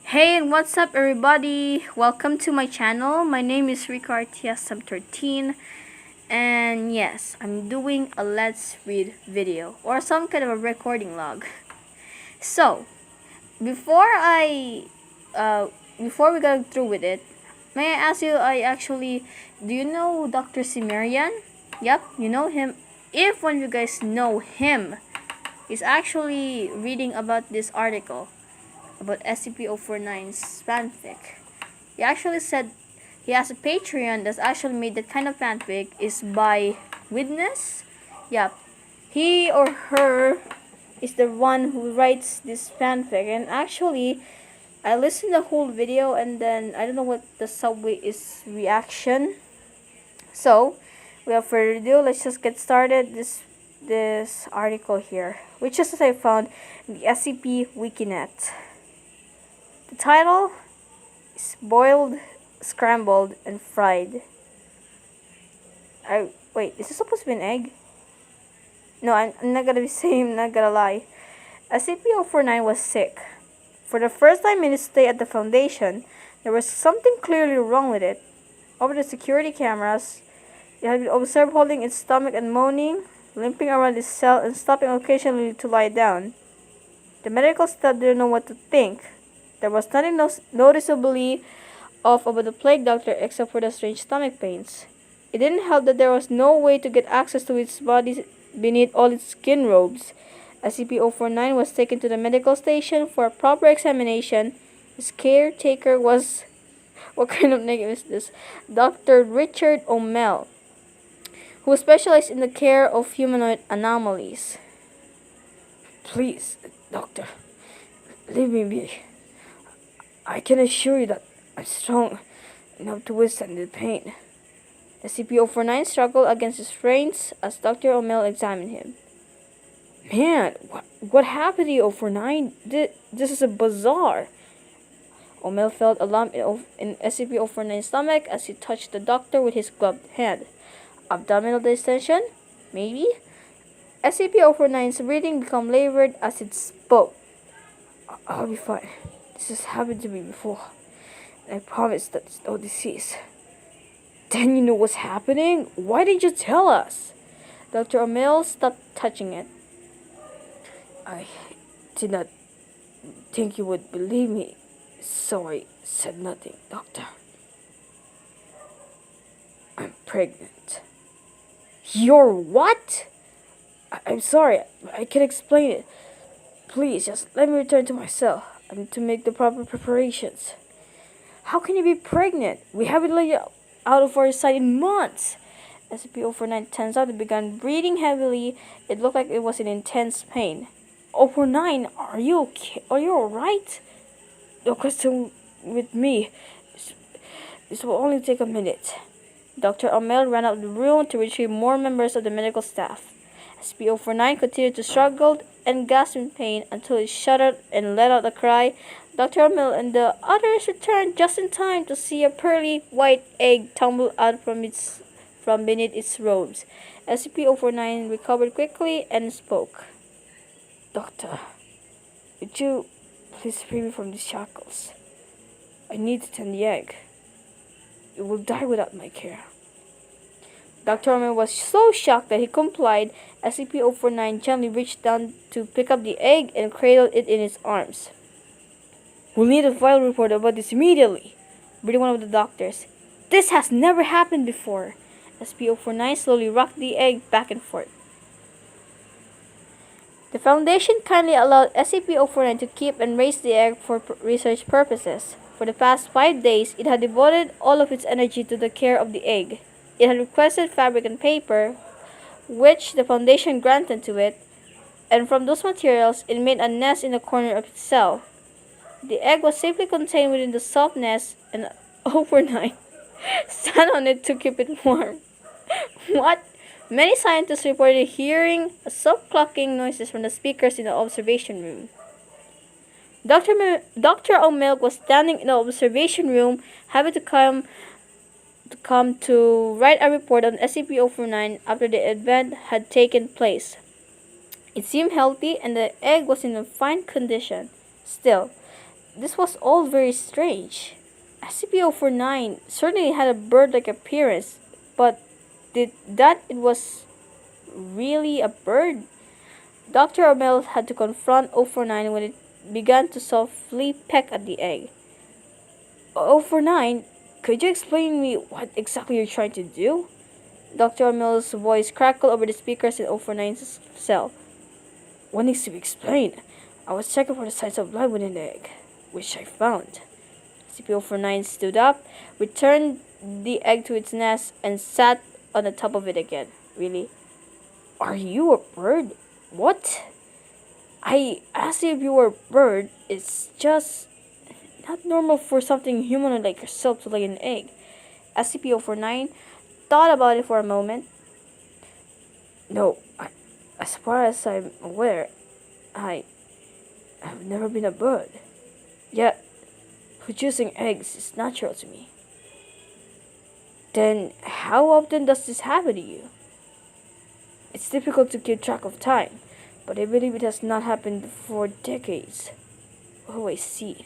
Hey, and what's up everybody? Welcome to my channel. My name is RicarTS13, and yes, I'm doing a let's read video or some kind of a recording log. So, before I before we go through with it, may I ask you, do you know Dr. Cimmerian? Yep, you know him. If one of you guys know him, he's actually reading about this article about SCP-049's fanfic. He actually said he has a Patreon that's actually made that kind of fanfic is by Wydness. Yep. He or her is the one who writes this fanfic, and actually I listened to the whole video and then I don't know what the subway is reaction. So without further ado, let's just get started. This article here, which is as I found in the SCP Wikinet. The title is Boiled, Scrambled, and Fried. Wait, is this supposed to be an egg? No, I'm not gonna be saying, not gonna lie. SCP-049 was sick. For the first time in its stay at the Foundation, there was something clearly wrong with it. Over the security cameras, it had been observed holding its stomach and moaning, limping around its cell, and stopping occasionally to lie down. The medical staff didn't know what to think. There was nothing noticeably off about the plague doctor except for the strange stomach pains. It didn't help that there was no way to get access to its body beneath all its skin robes. SCP-049 was taken to the medical station for a proper examination. His caretaker was... What kind of name is this? Dr. Richard O'Mell, who specialized in the care of humanoid anomalies. Please, doctor, leave me be. I can assure you that I'm strong enough to withstand the pain. SCP-049 struggled against his reins as Dr. O'Mell examined him. Man, what happened to you, 049? This is a bizarre. O'Mell felt a lump in SCP-049's stomach as he touched the doctor with his gloved hand. Abdominal distension? Maybe? SCP-049's breathing became labored as it spoke. I'll be fine. This has happened to me before. And I promise that it's no disease. Then you know what's happening? Why didn't you tell us? Dr. O'Mell stopped touching it. I did not think you would believe me, so I said nothing, doctor. I'm pregnant. You're what? I'm sorry, I can't explain it. Please, just let me return to my cell. I need to make the proper preparations. How can you be pregnant? We haven't let you out of our sight in months. SCP-049 turns out it began breathing heavily. It looked like it was in intense pain. 049, are you okay? Are you alright? No question with me. This will only take a minute. Dr. O'Mell ran out of the room to retrieve more members of the medical staff. SCP-049 continued to struggle and gasp in pain until it shuddered and let out a cry. Dr. O'Mell and the others returned just in time to see a pearly white egg tumble out from beneath its robes. SCP-049 recovered quickly and spoke. Doctor, would you please free me from these shackles? I need to tend the egg. It will die without my care. Dr. O'Mell was so shocked that he complied. SCP-049 gently reached down to pick up the egg and cradled it in his arms. We'll need a file report about this immediately, breathed one of the doctors. This has never happened before. SCP-049 slowly rocked the egg back and forth. The Foundation kindly allowed SCP-049 to keep and raise the egg for research purposes. For the past 5 days, it had devoted all of its energy to the care of the egg. It had requested fabric and paper, which the Foundation granted to it, and from those materials, it made a nest in the corner of its cell. The egg was safely contained within the soft nest, and 049 sat on it to keep it warm. What? Many scientists reported hearing soft clucking noises from the speakers in the observation room. Dr. O'Mell was standing in the observation room, having to come to write a report on SCP-049 after the event had taken place. It seemed healthy and the egg was in a fine condition. Still, this was all very strange. SCP-049 certainly had a bird-like appearance, but did that it was really a bird? Dr. Amel had to confront 049 when it began to softly peck at the egg. 049, could you explain me what exactly you're trying to do? Dr. Amel's voice crackled over the speakers in 049's cell. What needs to be explained? I was checking for the signs of life within the egg, which I found. SCP-049 stood up, returned the egg to its nest, and sat on the top of it again. Really? Are you a bird? What? I asked you if you were a bird. It's just not normal for something humanoid like yourself to lay an egg. SCP-049 thought about it for a moment. No, as far as I'm aware, I have never been a bird. Yet, producing eggs is natural to me. Then, how often does this happen to you? It's difficult to keep track of time, but I believe it has not happened for decades. Oh, I see.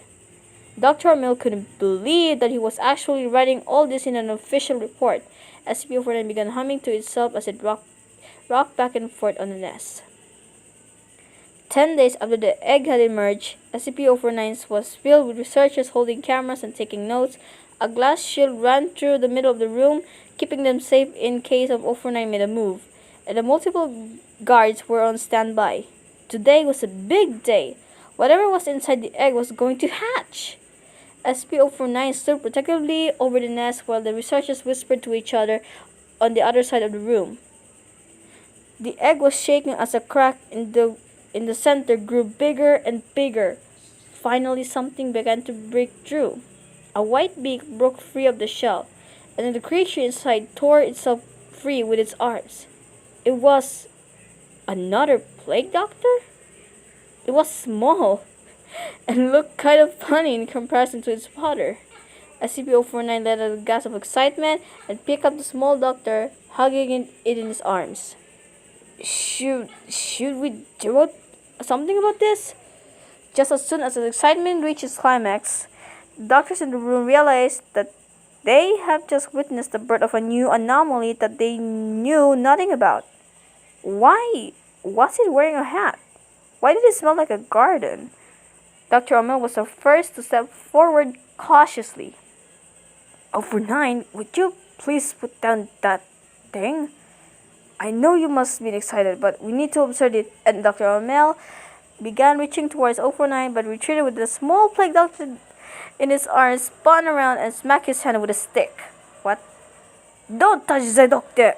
Dr. Amel couldn't believe that he was actually writing all this in an official report. SCP-049 began humming to itself as it rocked back and forth on the nest. 10 days after the egg had emerged, SCP-049 was filled with researchers holding cameras and taking notes. A glass shield ran through the middle of the room, keeping them safe in case of 049 made a move, and the multiple guards were on standby. Today was a big day. Whatever was inside the egg was going to hatch. SCP-049 stood protectively over the nest while the researchers whispered to each other on the other side of the room. The egg was shaking as a crack in the center grew bigger and bigger. Finally, something began to break through. A white beak broke free of the shell, and then the creature inside tore itself free with its arms. It was another plague doctor? It was small and looked kind of funny in comparison to its father. SCP-049 let out a gasp of excitement and picked up the small doctor, hugging it in his arms. Should we do something about this? Just as soon as the excitement reached its climax, the doctors in the room realized that they had just witnessed the birth of a new anomaly that they knew nothing about. Why was it wearing a hat? Why did it smell like a garden? Dr. Amel was the first to step forward cautiously. 049, would you please put down that thing? I know you must be excited, but we need to observe it. And Dr. Amel began reaching towards 049, but retreated with the small plague doctor in his arms, spun around and smacked his hand with a stick. What? Don't touch the doctor!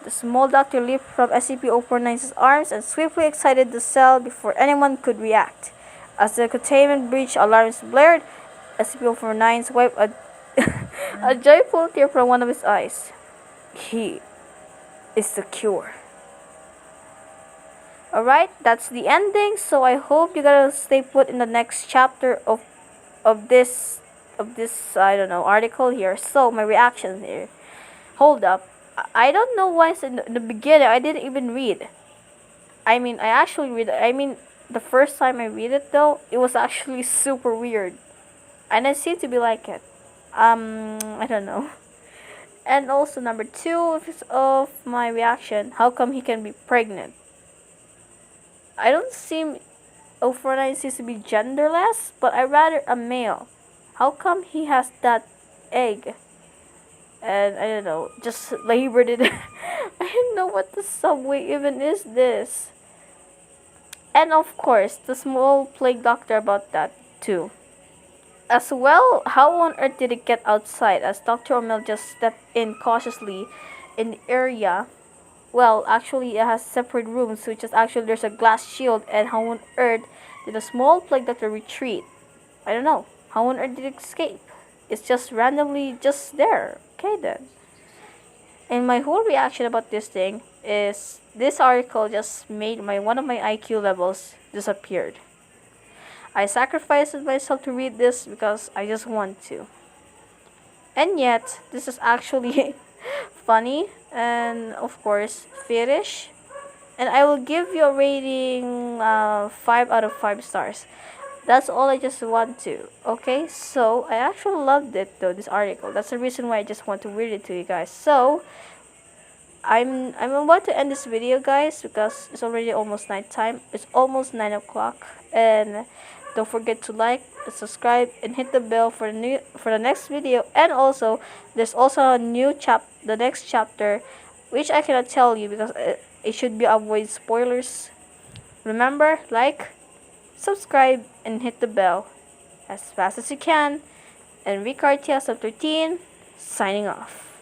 The small doctor leaped from SCP-049's arms and swiftly exited the cell before anyone could react. As the containment breach alarms blared, SCP-049 wiped a joyful tear from one of his eyes. He is the cure. Alright, that's the ending, so I hope you gotta stay put in the next chapter of this I don't know article here. So my reaction here. Hold up. I don't know why in the beginning I didn't even read. I mean, I actually read it. I mean, the first time I read it though, it was actually super weird. And I seem to be like it. I don't know. And also number 2 of my reaction, how come he can be pregnant? I don't seem 049 seems to be genderless, but I rather a male. How come he has that egg? And I don't know, just labored it. I don't know what the subway even is this. And of course, the small plague doctor about that too. As well, how on earth did it get outside as Dr. O'Mel just stepped in cautiously in the area? Well, actually it has separate rooms, which is actually there's a glass shield, and how on earth did a small plague doctor retreat? I don't know. How on earth did it escape? It's just randomly just there. Okay then. And my whole reaction about this thing is this article just made one of my IQ levels disappeared. I sacrificed myself to read this because I just want to. And yet, this is actually funny and of course fetish. And I will give you a rating 5 out of 5 stars. That's all I just want to. Okay, so I actually loved it though, this article. That's the reason why I just want to read it to you guys. So I'm about to end this video, guys, because it's already almost night time. It's almost 9 o'clock, and don't forget to like, subscribe, and hit the bell for the next video. And also, there's also a new the next chapter, which I cannot tell you because it should be avoid spoilers. Remember, like, subscribe, and hit the bell as fast as you can. And Ricartia Sub 13 signing off.